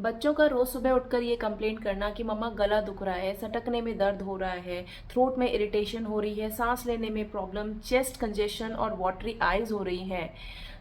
बच्चों का रोज सुबह उठकर ये कंप्लेंट करना कि मम्मा गला दुख रहा है, सटकने में दर्द हो रहा है, थ्रोट में इरिटेशन हो रही है, सांस लेने में प्रॉब्लम, चेस्ट कंजेशन और वाटरी आईज हो रही हैं,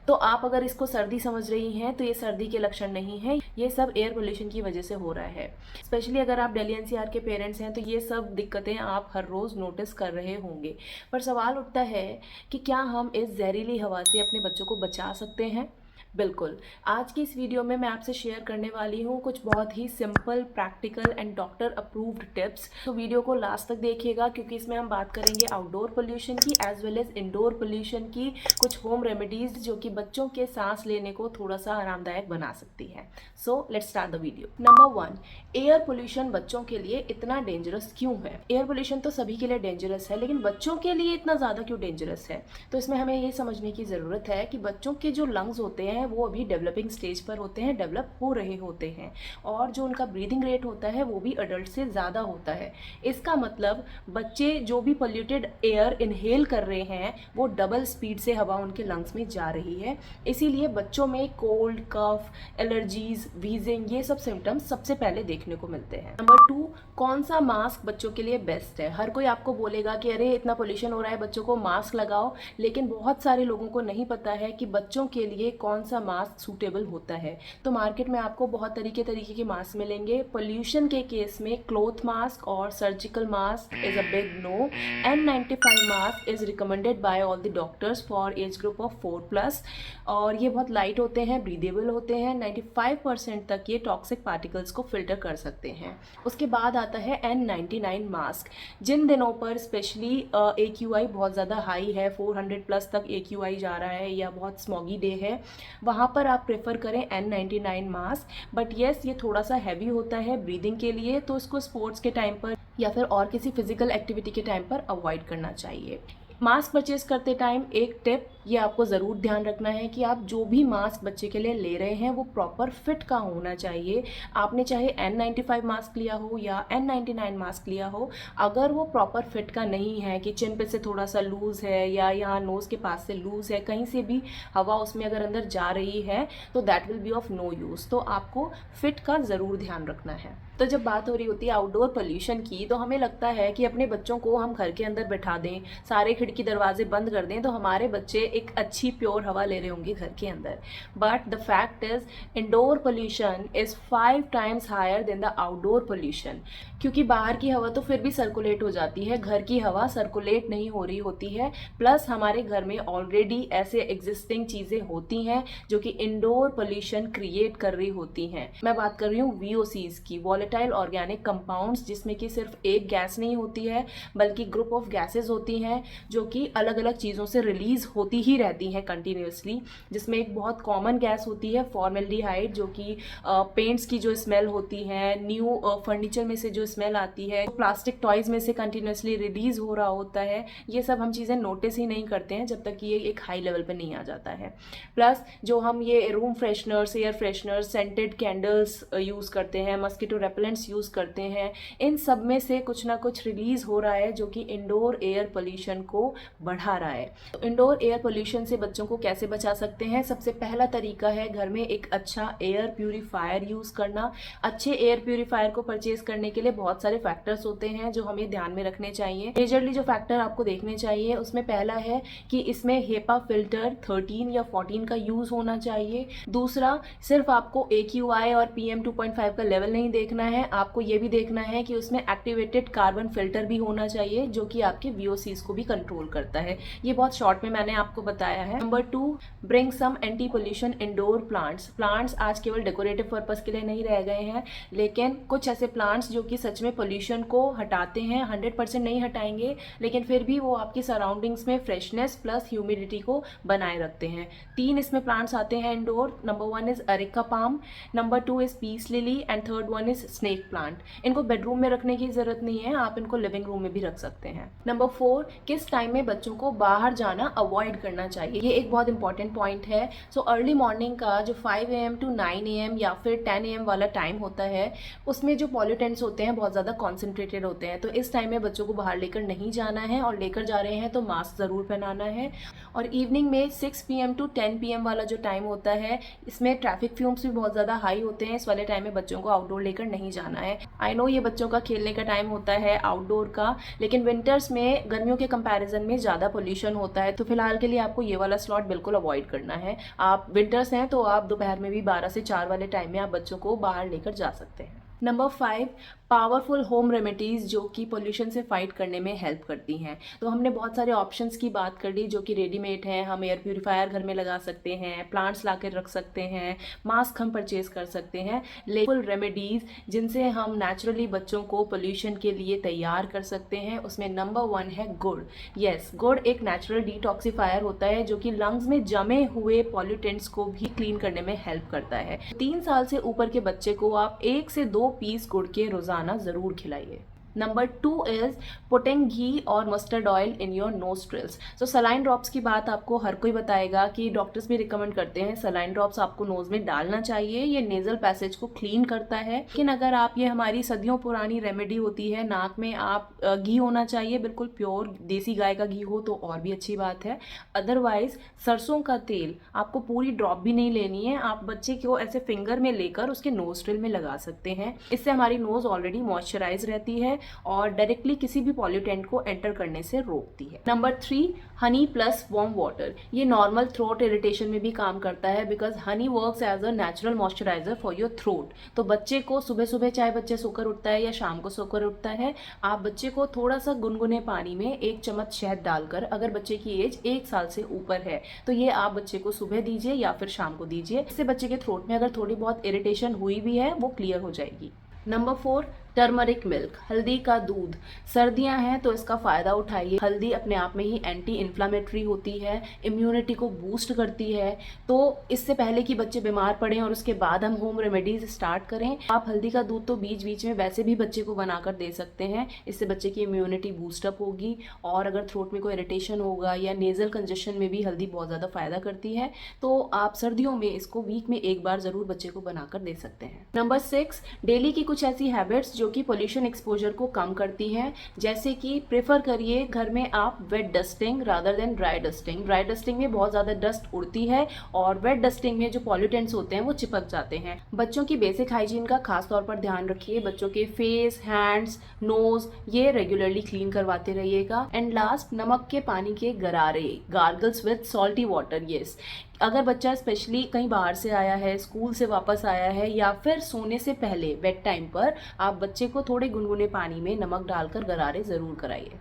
तो आप अगर इसको सर्दी समझ रही हैं तो ये सर्दी के लक्षण नहीं है, ये सब एयर पोल्यूशन की वजह से हो रहा है। स्पेशली अगर आप दिल्ली एनसीआर के पेरेंट्स हैं तो ये सब दिक्कतें आप हर रोज़ नोटिस कर रहे होंगे। पर सवाल उठता है कि क्या हम इस जहरीली हवा से अपने बच्चों को बचा सकते हैं? बिल्कुल। आज की इस वीडियो में मैं आपसे शेयर करने वाली हूँ कुछ बहुत ही simple, practical and doctor approved tips. तो वीडियो को लास्ट तक देखिएगा क्योंकि इसमें हम बात करेंगे आउटडोर पोल्यूशन की as well as indoor pollution की, कुछ होम रेमेडीज जो कि बच्चों के सांस लेने को थोड़ा सा आरामदायक बना सकती है। So let's start the video. Number 1, air pollution बच्चों के लिए इतना डेंजरस क्यों है? एयर पोल्यूशन तो सभी के लिए डेंजरस है, लेकिन बच्चों के लिए इतना ज़्यादा क्यों डेंजरस है? तो इसमें हमें ये समझने की ज़रूरत है कि बच्चों के जो लंग्स होते हैं वो अभी डेवलपिंग स्टेज पर होते हैं, डेवलप हो रहे होते हैं, और जो उनका ब्रीदिंग रेट होता है वो भी अडल्ट से ज़्यादा होता है। इसका मतलब बच्चे जो भी पोल्यूटेड एयर इनहेल कर रहे हैं वो डबल स्पीड से हवा उनके लंग्स में जा रही है। इसीलिए बच्चों में कोल्ड, कफ, एलर्जीज, वीजिंग, ये सब सिम्टम्स सबसे पहले देखने को मिलते हैं। नंबर 2, कौन सा मास्क बच्चों के लिए बेस्ट है? हर कोई आपको बोलेगा कि अरे इतना पोल्यूशन हो रहा है, बच्चों को मास्क लगाओ, लेकिन बहुत सारे लोगों को नहीं पता है कि बच्चों के लिए कौन सा मास्क सूटेबल होता है। तो मार्केट में आपको बहुत तरीके के मास्क मिलेंगे। पोल्यूशन के केस में क्लॉथ मास्क और surgical mask is a big no. N95 mask is recommended by all the doctors for age group of 4+, और ये बहुत लाइट होते हैं, ब्रीदेबल होते हैं, 95% तक ये टॉक्सिक पार्टिकल्स को फिल्टर कर सकते हैं। उसके बाद आता है N99 मास्क। जिन दिनों पर स्पेशली AQI बहुत ज़्यादा हाई है, 400+ तक AQI जा रहा है, या बहुत स्मॉगी डे है, वहाँ पर आप प्रेफर करें N99 मास्क। बट येस, ये थोड़ा सा हैवी होता है ब्रीदिंग के लिए, तो इसको स्पोर्ट्स के टाइम पर या फिर और किसी फिजिकल एक्टिविटी के टाइम पर अवॉइड करना चाहिए। मास्क परचेज करते टाइम एक टिप ये आपको ज़रूर ध्यान रखना है कि आप जो भी मास्क बच्चे के लिए ले रहे हैं वो प्रॉपर फिट का होना चाहिए। आपने चाहे N95 मास्क लिया हो या N99 मास्क लिया हो, अगर वो प्रॉपर फिट का नहीं है कि चिन पे से थोड़ा सा लूज़ है या यहाँ नोज़ के पास से लूज़ है, कहीं से भी हवा उसमें अगर अंदर जा रही है, तो that will be of no use. तो आपको फिट का ज़रूर ध्यान रखना है। तो जब बात हो रही होती है आउटडोर पोल्यूशन की, तो हमें लगता है कि अपने बच्चों को हम घर के अंदर बैठा दें, सारे खिड़की दरवाजे बंद कर दें, तो हमारे बच्चे एक अच्छी प्योर हवा ले रहे होंगे घर के अंदर। But the fact is indoor pollution is 5 times higher than the outdoor pollution. क्योंकि बाहर की हवा तो फिर भी सर्कुलेट हो जाती है, घर की हवा सर्कुलेट नहीं हो रही होती है। प्लस हमारे घर में ऑलरेडी ऐसे एग्जिस्टिंग चीज़ें होती हैं जो कि इंडोर पोल्यूशन क्रिएट कर रही होती हैं। मैं बात कर रही हूँ VOCs की, वॉलेटाइल ऑर्गेनिक कंपाउंड्स, जिसमें कि सिर्फ एक गैस नहीं होती है बल्कि ग्रुप ऑफ गैसेज होती हैं जो कि अलग अलग चीज़ों से रिलीज होती ही रहती हैं कंटिन्यूसली। जिसमें एक बहुत कॉमन गैस होती है फॉर्मेल्डिहाइड, जो कि पेंट्स की जो स्मेल होती है, न्यू फर्नीचर में से जो स्मेल आती है, प्लास्टिक टॉयज में से कंटिन्यूसली रिलीज हो रहा होता है। ये सब हम चीज़ें नोटिस ही नहीं करते हैं जब तक कि ये एक हाई लेवल पे नहीं आ जाता है। प्लस जो हम ये room fresheners, air fresheners, scented candles use करते हैं, मस्किटो रेपेलेंट्स यूज़ करते हैं, इन सब में से कुछ ना कुछ रिलीज हो रहा है जो कि इंडोर एयर पोल्यूशन को बढ़ा रहा है। तो इंडोर एयर पोल्यूशन से बच्चों को कैसे बचा सकते हैं? सबसे पहला तरीका है घर में एक अच्छा एयर प्यूरीफायर यूज़ करना। अच्छे एयर प्यूरीफायर को परचेज करने के लिए बहुत सारे फैक्टर्स होते हैं जो हमें ध्यान में रखने चाहिए। मेजरली जो फैक्टर आपको देखने चाहिए उसमें पहला है कि इसमें हेपा फिल्टर 13 या 14 का यूज़ होना चाहिए। दूसरा, सिर्फ आपको AQI और PM 2.5 का लेवल नहीं देखना है, आपको ये भी देखना है कि उसमें एक्टिवेटेड कार्बन फिल्टर भी होना चाहिए जो कि आपके VOCs को भी कंट्रोल करता है। ये बहुत शॉर्ट में मैंने आपको बताया है। Number 2, bring some anti pollution indoor plants. Plants आज केवल डेकोरेटिव पर्पस के लिए नहीं रह गए हैं, लेकिन कुछ ऐसे प्लांट्स जो कि सच में पोल्यूशन को हटाते हैं, 100% नहीं हटाएंगे, लेकिन फिर भी वो आपकी सराउंडिंग्स में फ्रेशनेस प्लस ह्यूमिडिटी को बनाए रखते हैं। 3 इसमें प्लांट्स आते हैं indoor. Number 1 is areca palm, number 2 is peace lily and third 1 is snake plant. इनको बेडरूम में रखने की जरूरत नहीं है, आप इनको लिविंग रूम में भी रख सकते हैं। नंबर 4, किस टाइम टाइम में बच्चों को बाहर जाना अवॉइड करना चाहिए। ये एक बहुत इंपॉर्टेंट पॉइंट है। सो अर्ली मॉर्निंग का जो 5 AM to 9 AM या फिर 10 AM वाला टाइम होता है, उसमें जो पॉल्यूटेंट्स होते हैं बहुत ज़्यादा कॉन्सेंट्रेटेड होते हैं। तो इस टाइम में बच्चों को बाहर लेकर नहीं जाना है, और लेकर जा रहे हैं तो मास्क ज़रूर पहनाना है। और इवनिंग में 6 PM to 10 PM वाला जो टाइम होता है, इसमें ट्रैफिक फ्यूम्स भी बहुत ज़्यादा हाई होते हैं। इस वाले टाइम में बच्चों को आउटडोर लेकर नहीं जाना है। आई नो ये बच्चों का खेलने का टाइम होता है आउटडोर का, लेकिन विंटर्स में गर्मियों के कंपैरिजन में ज़्यादा पोल्यूशन होता है। तो फिलहाल के लिए आपको ये वाला स्लॉट बिल्कुल अवॉइड करना है। आप विंटर्स हैं तो आप दोपहर में भी 12 से 4 वाले टाइम में आप बच्चों को बाहर लेकर जा सकते हैं। नंबर 5, पावरफुल होम रेमेडीज़ जो कि पोल्यूशन से फाइट करने में हेल्प करती हैं। तो हमने बहुत सारे ऑप्शंस की बात कर ली जो कि रेडीमेड हैं। हम एयर प्यूरीफायर घर में लगा सकते हैं, प्लांट्स ला कर रख सकते हैं, मास्क हम परचेज कर सकते हैं। लेकिन रेमेडीज़ जिनसे हम नेचुरली बच्चों को पोल्यूशन के लिए तैयार कर सकते हैं, उसमें नंबर 1 है गुड़। यस, गुड़ एक नेचुरल डिटॉक्सिफायर होता है जो कि लंग्स में जमे हुए पॉल्यूटेंट्स को भी क्लीन करने में हेल्प करता है। 3 साल से ऊपर के बच्चे को आप 1 से 2 पीस गुड़ के रोजाना जरूर खिलाइए। नंबर 2 इज पुटिंग घी और mustard oil in your nostrils. तो सलाइन ड्रॉप्स की बात आपको हर कोई बताएगा कि डॉक्टर्स भी रिकमेंड करते हैं सलाइन ड्रॉप्स आपको नोज में डालना चाहिए। ये नेजल पैसेज को क्लीन करता है। लेकिन अगर आप, ये हमारी सदियों पुरानी रेमेडी होती है, नाक में आप घी होना चाहिए, बिल्कुल प्योर देसी गाय का घी हो तो और भी अच्छी बात है। अदरवाइज सरसों का तेल आपको पूरी ड्रॉप भी नहीं लेनी है, आप बच्चे को ऐसे फिंगर में लेकर उसके नोस्ट्रिल में लगा सकते हैं। इससे हमारी नोज ऑलरेडी मॉइस्चराइज रहती है और डायरेक्टली किसी भी पॉल्यूटेंट को एंटर करने से रोकती है। Number 3, honey plus warm water. ये नॉर्मल थ्रोट इरिटेशन में भी काम करता है, because honey works as a natural moisturiser for your throat. तो बच्चे को सुबह सुबह, चाहे बच्चे सोकर उठता है या शाम को सोकर उठता है, आप बच्चे को थोड़ा सा गुनगुने पानी में 1 चम्मच शहद डालकर, अगर बच्चे की एज 1 साल से ऊपर है तो ये आप बच्चे को सुबह दीजिए या फिर शाम को दीजिए। इससे बच्चे के थ्रोट में अगर थोड़ी बहुत इरिटेशन हुई भी है वो क्लियर हो जाएगी। नंबर 4, टर्मरिक मिल्क, हल्दी का दूध। सर्दियां हैं तो इसका फ़ायदा उठाइए। हल्दी अपने आप में ही एंटी इन्फ्लामेटरी होती है, इम्यूनिटी को बूस्ट करती है। तो इससे पहले कि बच्चे बीमार पड़ें और उसके बाद हम होम रेमेडीज स्टार्ट करें, आप हल्दी का दूध तो बीच बीच में वैसे भी बच्चे को बनाकर दे सकते हैं। इससे बच्चे की इम्यूनिटी बूस्टअप होगी। और अगर थ्रोट में कोई इरिटेशन होगा या नेजल कंजेशन में भी हल्दी बहुत ज़्यादा फ़ायदा करती है। तो आप सर्दियों में इसको वीक में 1 बार ज़रूर बच्चे को बनाकर दे सकते हैं। नंबर 6, डेली की कुछ ऐसी हैबिट्स जो कि पोल्यूशन एक्सपोजर को कम करती हैं। जैसे कि प्रेफर करिए घर में आप wet dusting rather than dry dusting. Dry dusting में बहुत ज़्यादा डस्ट उड़ती है और वेट डस्टिंग में जो पॉल्यूटेंट्स होते हैं वो चिपक जाते हैं। बच्चों की बेसिक हाइजीन का खास तौर पर ध्यान रखिए। बच्चों के फेस, हैंड्स, नोज ये रेगुलरली क्लीन करवाते रहिएगा। एंड लास्ट, नमक के पानी के गरारे, gargles with salty water. Yes, अगर बच्चा स्पेशली कहीं बाहर से आया है, स्कूल से वापस आया है या फिर सोने से पहले बेड टाइम पर, आप बच्चे को थोड़े गुनगुने पानी में नमक डालकर गरारे ज़रूर कराइए।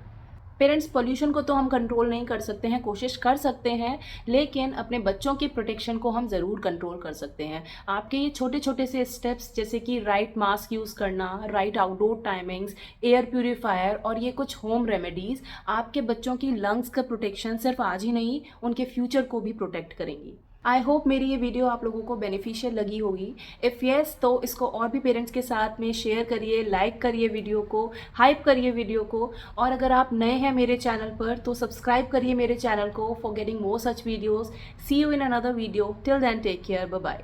पेरेंट्स, पोल्यूशन को तो हम कंट्रोल नहीं कर सकते हैं, कोशिश कर सकते हैं, लेकिन अपने बच्चों की प्रोटेक्शन को हम ज़रूर कंट्रोल कर सकते हैं। आपके ये छोटे छोटे से स्टेप्स, जैसे कि राइट मास्क यूज़ करना, right outdoor timings, air purifier और ये कुछ होम रेमेडीज़, आपके बच्चों की लंग्स का प्रोटेक्शन सिर्फ आज ही नहीं, उनके फ्यूचर को भी प्रोटेक्ट करेंगी। आई होप मेरी ये वीडियो आप लोगों को बेनिफिशियल लगी होगी। इफ़ येस, तो इसको और भी पेरेंट्स के साथ में शेयर करिए, लाइक करिए वीडियो को, हाइप करिए वीडियो को। और अगर आप नए हैं मेरे चैनल पर तो सब्सक्राइब करिए मेरे चैनल को for getting more such videos. See you in another video. Till then take care, bye bye.